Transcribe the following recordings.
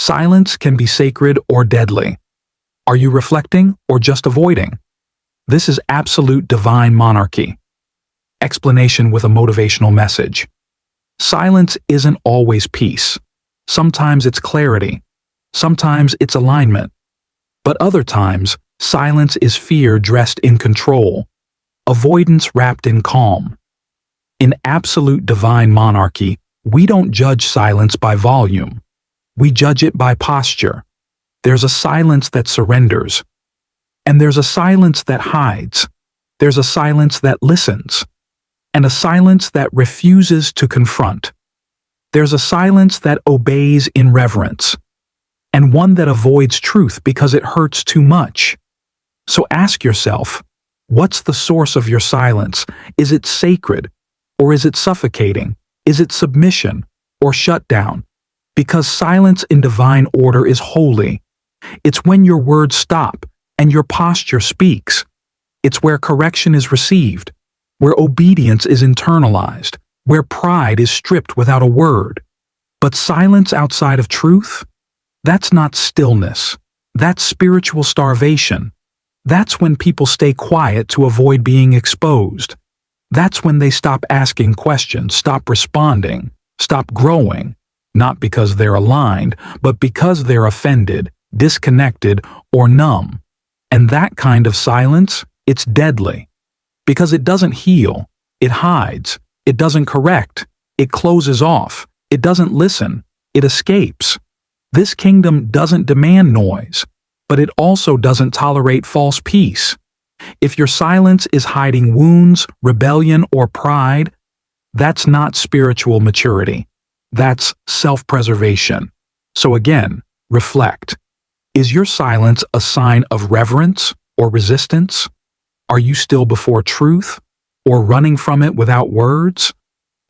Silence can be sacred or deadly. Are you reflecting or just avoiding? This is absolute divine monarchy. Explanation with a motivational message. Silence isn't always peace. Sometimes it's clarity. Sometimes it's alignment. But other times, silence is fear dressed in control, avoidance wrapped in calm. In absolute divine monarchy, we don't judge silence by volume. We judge it by posture. There's a silence that surrenders. And there's a silence that hides. There's a silence that listens. And a silence that refuses to confront. There's a silence that obeys in reverence. And one that avoids truth because it hurts too much. So ask yourself, what's the source of your silence? Is it sacred? Or is it suffocating? Is it submission or shutdown? Because silence in divine order is holy. It's when your words stop and your posture speaks. It's where correction is received, where obedience is internalized, where pride is stripped without a word. But silence outside of truth? That's not stillness. That's spiritual starvation. That's when people stay quiet to avoid being exposed. That's when they stop asking questions, stop responding, stop growing, not because they're aligned, but because they're offended, disconnected, or numb. And that kind of silence, it's deadly. Because it doesn't heal, it hides, it doesn't correct, it closes off, it doesn't listen, it escapes. This kingdom doesn't demand noise, but it also doesn't tolerate false peace. If your silence is hiding wounds, rebellion, or pride, that's not spiritual maturity. That's self-preservation. So again, reflect. Is your silence a sign of reverence or resistance? Are you still before truth or running from it without words?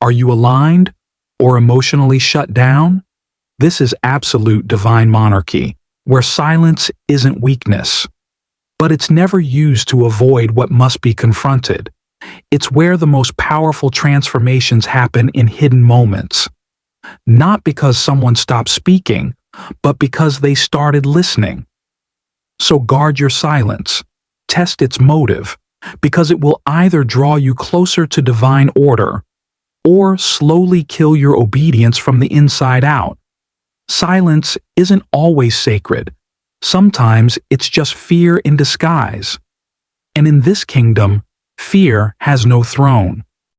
Are you aligned or emotionally shut down? This is absolute divine monarchy, where silence isn't weakness. But it's never used to avoid what must be confronted. It's where the most powerful transformations happen in hidden moments. Not because someone stopped speaking, but because they started listening. So guard your silence. Test its motive, because it will either draw you closer to divine order or slowly kill your obedience from the inside out. Silence isn't always sacred. Sometimes it's just fear in disguise. And in this kingdom, fear has no throne.